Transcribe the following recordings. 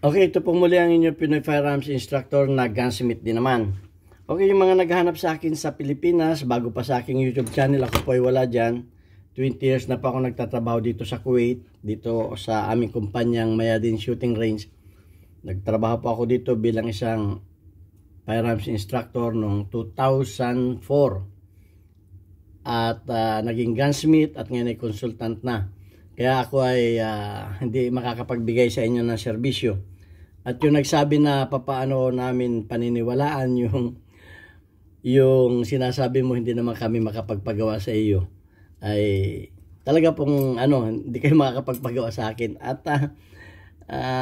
Okay, ito po muli ang inyong Pinoy Firearms Instructor na gunsmith din naman. Okay, yung mga naghahanap sa akin sa Pilipinas, bago pa sa aking YouTube channel, ako po ay wala dyan. 20 years na pa ako nagtatrabaho dito sa Kuwait, dito sa aming kumpanyang Mayadin Shooting Range. Nagtrabaho po ako dito bilang isang firearms instructor noong 2004. At naging gunsmith at ngayon ay consultant na. Kaya ako ay hindi makakapagbigay sa inyo ng serbisyo. At yung nagsabi na papaano namin paniniwalaan yung sinasabi mo hindi naman kami makapagpagawa sa iyo, ay talaga pong hindi kayo makakapagpagawa sa akin. At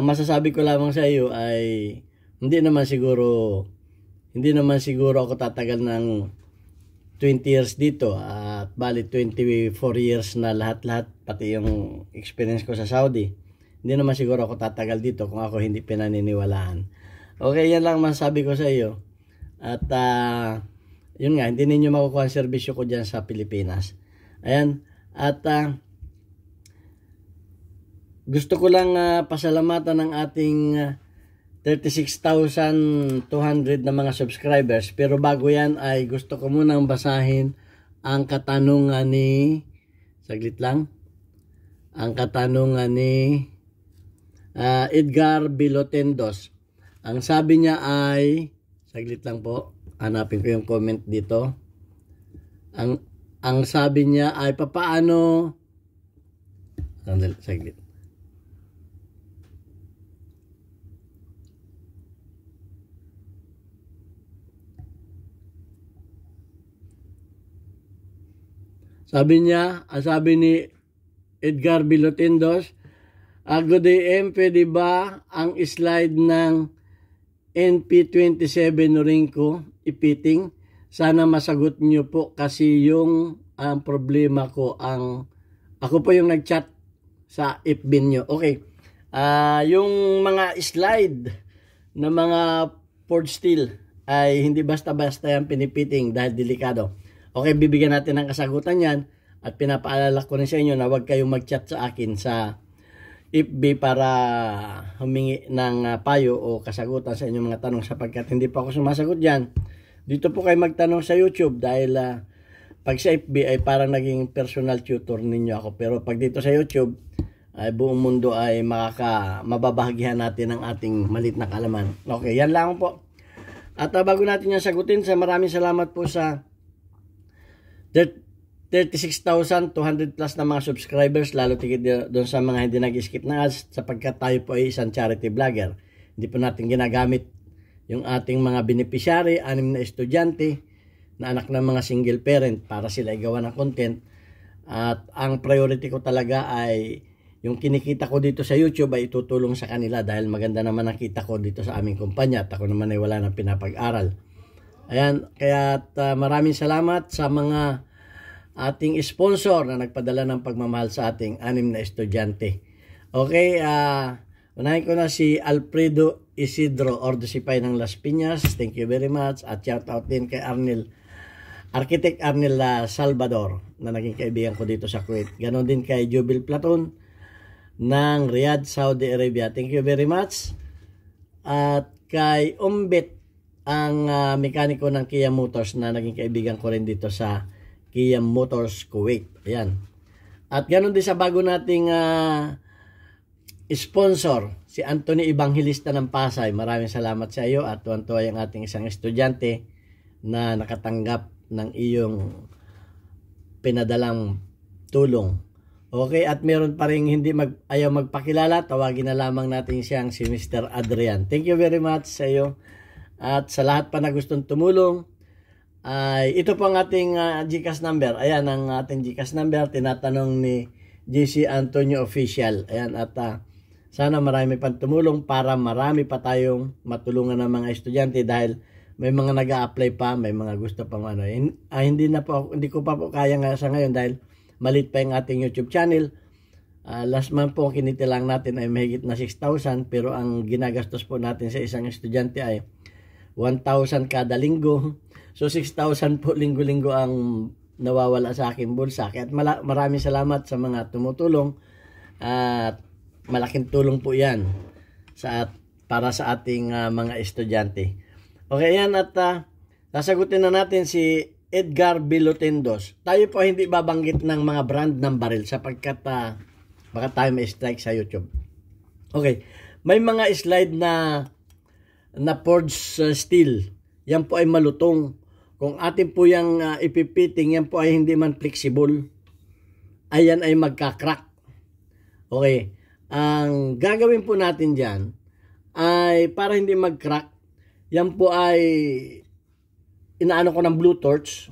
masasabi ko lamang sa iyo ay hindi naman siguro ako tatagal ng 20 years dito, at bali 24 years na lahat-lahat, pati yung experience ko sa Saudi. Hindi naman siguro ako tatagal dito kung ako hindi pinaniniwalaan. Okay, yan lang masasabi ko sa iyo. At yun nga, hindi ninyo makukuha ang serbisyo ko dyan sa Pilipinas. Ayan. At gusto ko lang pasalamatan ng ating 36,200 na mga subscribers. Pero bago yan ay gusto ko munang basahin ang katanungan ni, saglit lang, ang katanungan ni Edgar Bilotendos. Ang sabi niya ay, saglit lang po, hanapin ko yung comment dito. Ang sabi niya ay papaano, saglit. Sabi ni Edgar Bilotendos, good day, pwede ba ang slide ng NP27 ring ko ipiting? Sana masagot nyo po kasi yung problema ko, ako po yung nag-chat sa FB nyo. Okay, yung mga slide na mga forged steel ay hindi basta-basta yung pinipiting dahil delikado. Okay, bibigyan natin ng kasagutan yan, at pinapaalala ko rin sa inyo na huwag kayong mag-chat sa akin sa FB para humingi ng payo o kasagutan sa inyong mga tanong, sapagkat hindi pa ako sumasagot dyan. Dito po kayo magtanong sa YouTube dahil pag sa FB ay parang naging personal tutor ninyo ako. Pero pag dito sa YouTube ay buong mundo ay mababahagihan natin ang ating malit na kaalaman. Okay, yan lang po. At bago natin yan sagutin, maraming salamat po sa 36,200 plus na mga subscribers, lalo tigit doon sa mga hindi nag-skip na ads, sapagkat tayo po ay isang charity vlogger. Hindi po natin ginagamit yung ating mga beneficiary, 6 na estudyante na anak ng mga single parent para sila igawa ng content. At ang priority ko talaga ay yung kinikita ko dito sa YouTube ay itutulong sa kanila, dahil maganda naman nakita ko dito sa aming kumpanya at ako naman ay wala nang pinapag-aral. Ayan, kaya maraming salamat sa mga ating sponsor na nagpadala ng pagmamahal sa ating 6 na estudyante. Okay, unahin ko na si Alfredo Isidro Ordosipay ng Las Piñas. Thank you very much. At shout out din kay Architect Arnel Salvador na naging kaibigan ko dito sa Kuwait. Ganon din kay Jubil Platon ng Riyadh, Saudi Arabia. Thank you very much. At kay Umbit, ang mekaniko ng Kia Motors na naging kaibigan ko rin dito sa Kia Motors Kuwait. Ayan. At ganoon din sa bago nating sponsor, si Anthony Evangelista ng Pasay. Maraming salamat sa iyo, at tuwan-tuwa yung ating isang estudyante na nakatanggap ng iyong pinadalang tulong. Okay, at meron pa rin hindi ayaw magpakilala, tawagin na lamang natin siyang si Mr. Adrian. Thank you very much sa iyo. At sa lahat pa na gustong tumulong, ito po ang ating GCash number. Ayan ang ating GCash number, tinatanong ni JC Antonio Official. Ayan, at sana marami pang tumulong para marami pa tayong matulungan ng mga estudyante, dahil may mga nag-a-apply pa, may mga gusto pang hindi ko pa po kaya nga sa ngayon dahil malit pa yung ating YouTube channel. Last month po kinitilang natin ay mahigit na 6,000, pero ang ginagastos po natin sa isang estudyante ay 1,000 kada linggo. So 6,000 po linggo-linggo ang nawawala sa aking bulsa. Kaya maraming salamat sa mga tumutulong, at malaking tulong po yan sa para sa ating mga estudyante. Okay, yan at sasagutin na natin si Edgar Bilotendos. Tayo po hindi babanggit ng mga brand ng baril sapagkat baka tayo may strike sa YouTube. Okay, may mga slide na forged steel. Yan po ay malutong. Kung atin po yung ipipiting, yan po ay hindi man flexible. Ayan ay magka-crack. Okay, ang gagawin po natin dyan ay para hindi mag-crack, yan po ay inaano ko ng blue torch.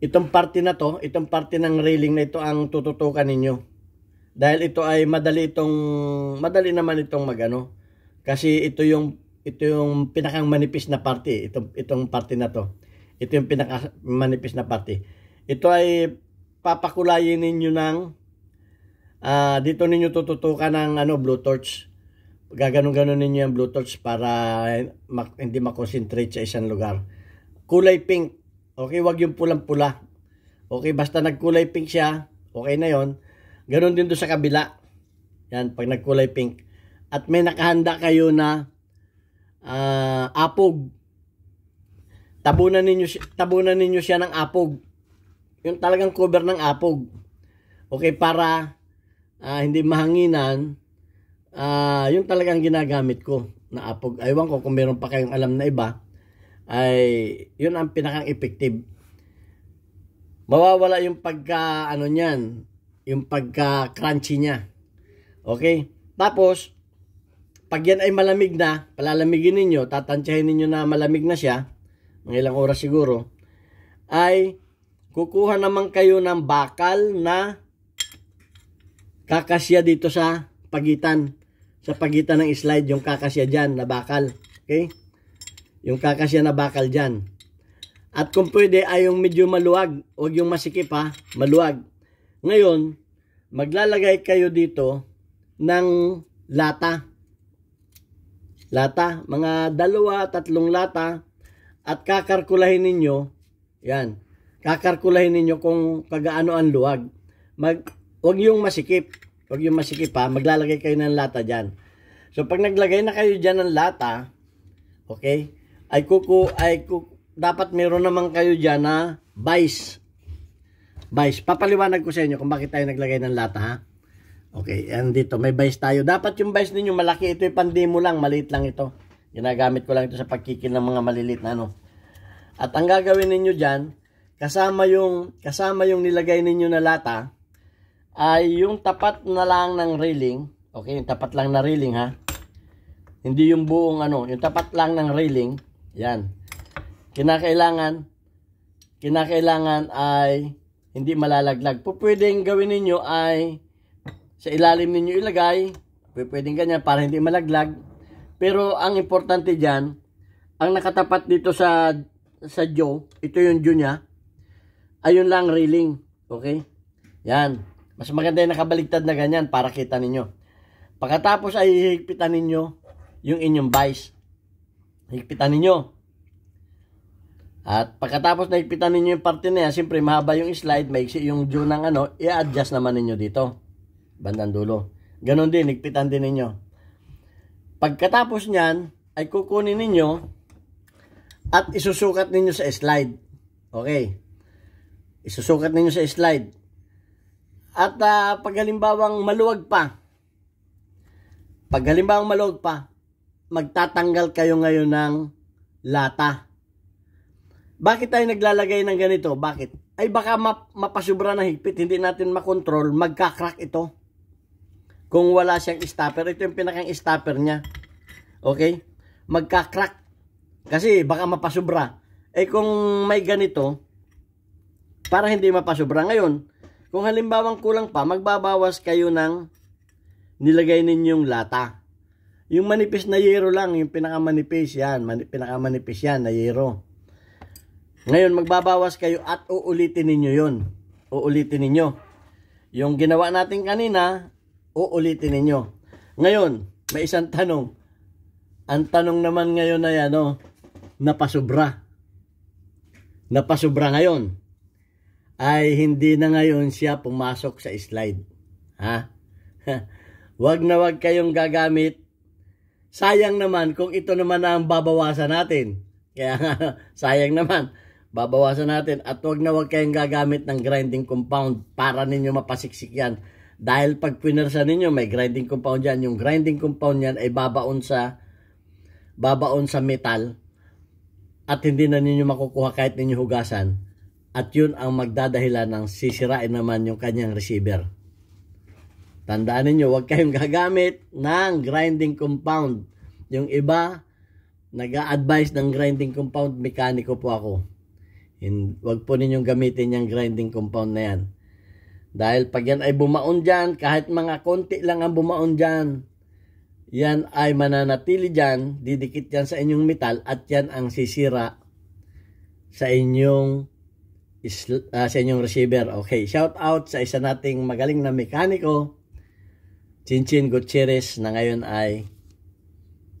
Itong parte na to, itong parte ng railing na ito ang tututukan ninyo. Dahil ito ay madali naman itong magano. Kasi ito yung pinakang manipis na parte, itong parte na to. Ito yung pinaka manipis na parte. Ito ay papakulayin ninyo ng dito ninyo tututukan ng blue torch. Gaganon-ganon ninyo yung blue torch para hindi makonsentrate sa isang lugar. Kulay pink. Okay, wag yung pulang-pula. Okay, basta nagkulay pink siya, okay na yon. Ganon din doon sa kabila. Yan, pag nagkulay pink. At may nakahanda kayo na apog. Tabunan ninyo siya ng apog. Yung talagang cover ng apog. Okay, para hindi mahanginan, yung talagang ginagamit ko na apog. Aywan ko kung meron pa kayong alam na iba, ay yun ang pinakang effective. Mawawala yung niyan, yung pagka crunchy niya. Okay? Tapos, pag yan ay malamig na, palalamigin ninyo, tatansyahin ninyo na malamig na siya, mga ilang oras siguro, ay kukuha naman kayo ng bakal na kakasya dito sa pagitan ng slide, yung kakasya dyan na bakal. Okay? Yung kakasya na bakal dyan. At kung pwede ay yung medyo maluwag, huwag yung masikip maluwag. Ngayon, maglalagay kayo dito ng lata. Mga 2-3 lata at kakarkulahin ninyo, yan, kakarkulahin ninyo kung kagaano ang luwag. Huwag yung masikip. Maglalagay kayo ng lata dyan. So, pag naglagay na kayo dyan ng lata, okay, dapat meron naman kayo dyan na vice. Papaliwanag ko sa inyo kung bakit tayo naglagay ng lata, Okay, and dito, may vice tayo. Dapat yung vice ninyo malaki. Ito yung pandemo lang, maliit lang ito. Ginagamit ko lang ito sa pagkikil ng mga maliliit na At ang gagawin ninyo dyan, kasama yung nilagay ninyo na lata, ay yung tapat na lang ng railing. Okay, yung tapat lang na railing Hindi yung buong yung tapat lang ng railing. Yan. Kinakailangan ay hindi malalaglag. Pwedeng gawin ninyo ay sa ilalim ninyo ilagay. Pwedeng ganyan para hindi malaglag. Pero ang importante dyan, ang nakatapat dito sa jaw, ito yung jaw niya, ayun lang railing. Okay? Yan. Mas maganda yung nakabaligtad na ganyan para kita ninyo. Pagkatapos ay hihigpitan ninyo yung inyong vice. Higpitan ninyo. At pagkatapos na higpitan ninyo yung parte na yan, siyempre mahaba yung slide, maiksi yung jaw ng i-adjust naman ninyo dito. Bandang dulo. Ganon din, higpitan din ninyo. Pagkatapos nyan, ay kukunin ninyo at isusukat ninyo sa slide. Okay. Isusukat ninyo sa slide. At pag halimbawang maluwag pa, magtatanggal kayo ngayon ng lata. Bakit tayo naglalagay ng ganito? Bakit? Ay baka mapasubra na higpit, hindi natin makontrol, magka-crack ito. Kung wala siyang stopper, ito yung pinakang stopper niya. Okay? Magka-crack. Kasi baka mapasubra. Kung may ganito, para hindi mapasubra ngayon, kung halimbawang kulang pa, magbabawas kayo ng nilagay ninyong lata. Yung manipis na yero lang, yung pinakamanipis yan, pinakamanipis yan na yero. Ngayon, magbabawas kayo at uulitin ninyo yun. Uulitin ninyo. Yung ginawa natin kanina, uulitin ninyo. Ngayon, may isang tanong. Ang tanong naman ngayon ay napasubra. Napasubra ngayon. Ay hindi na ngayon siya pumasok sa slide. Wag na wag kayong gagamit sayang naman kung ito naman ang babawasan natin. Kaya sayang naman, babawasan natin. At wag kayong gagamit ng grinding compound para ninyo mapasiksik yan. Dahil pag pinersa ninyo, may grinding compound yan. Yung grinding compound yan ay babaon sa metal at hindi na ninyo makukuha kahit ninyo hugasan. At yun ang magdadahilan ng sisirain naman yung kanyang receiver. Tandaan ninyo, huwag kayong gagamit ng grinding compound. Yung iba, nag-a-advise ng grinding compound, mekaniko po ako. Huwag po ninyong gamitin yung grinding compound na yan. Dahil pag yan ay bumaon dyan, kahit mga konti lang ang bumaon dyan, yan ay mananatili dyan, didikit yan sa inyong metal at yan ang sisira sa inyong receiver. Okay, shout out sa isa nating magaling na mekaniko, Chinchin Gutierrez, na ngayon ay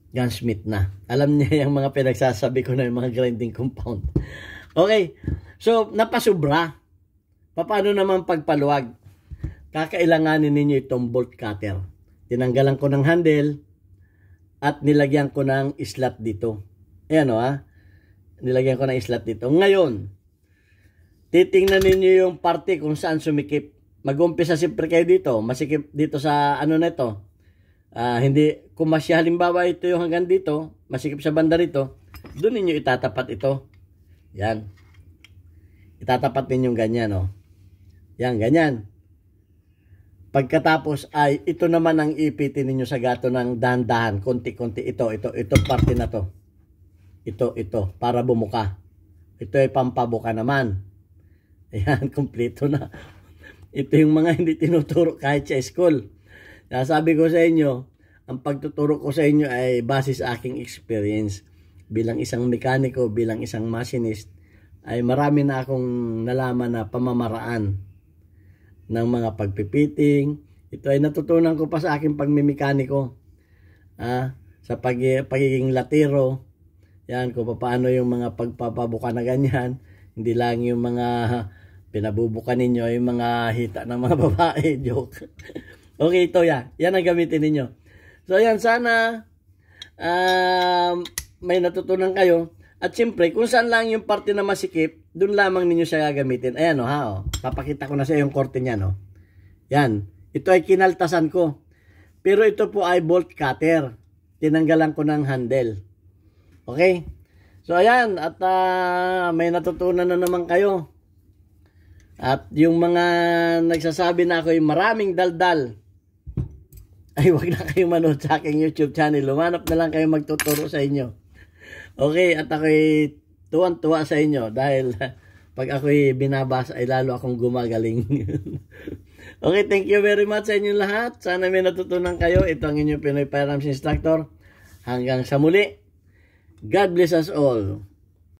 gunsmith na. Alam niya yung mga pinagsasabi ko na yung mga grinding compound. Okay, so napasubra. Paano naman pagpaluwag? Kakailanganin ninyo itong bolt cutter. Tinanggalan ko ng handle at nilagyan ko ng slot dito. Ayan o ha. Nilagyan ko ng slot dito. Ngayon, titingnan ninyo yung parte kung saan sumikip. Mag-umpisa siyempre kayo dito. Masikip dito sa ano na ito. Hindi, kung masya halimbawa ito yung hanggang dito, masikip sa banda rito, doon ninyo itatapat ito. Yan. Itatapat ninyo ganyan o. Yan, ganyan. Pagkatapos ay ito naman ang ipitin ninyo sa gato ng dahan-dahan, konti-konti. Ito parte na to. Ito, para bumuka. Ito ay pampabuka naman. Ayan, kompleto na. Ito yung mga hindi tinuturo kahit sa school. Sabi ko sa inyo, ang pagtuturo ko sa inyo ay base sa aking experience. Bilang isang mekaniko, bilang isang machinist, ay marami na akong nalaman na pamamaraan ng mga pagpipiting. Ito ay natutunan ko pa sa aking pagmimekaniko. Sa pagiging latero. Yan, kung paano yung mga pagpapabuka na ganyan. Hindi lang yung mga pinabubuka ninyo, yung mga hita ng mga babae. Joke. Okay, ito yan. Yan ang gamitin ninyo. So yan, sana may natutunan kayo. At siyempre, kung saan lang yung parte na masikip, doon lamang ninyo siya gagamitin. Ayan o, papakita ko na sa yung korte niya, no. Yan. Ito ay kinaltasan ko. Pero ito po ay bolt cutter. Tinanggalan ko ng handle. Okay? So, ayan. At may natutunan na naman kayo. At yung mga nagsasabi na ako ay maraming daldal, ay wag na kayong manood sa aking YouTube channel. Lumanap na lang kayo magtuturo sa inyo. Okay, at ako'y tuwan-tuwa sa inyo dahil pag ako'y binabasa ay lalo akong gumagaling. Okay, thank you very much sa inyong lahat. Sana may natutunan kayo. Ito ang inyong Pinoy Firearms Instructor. Hanggang sa muli. God bless us all.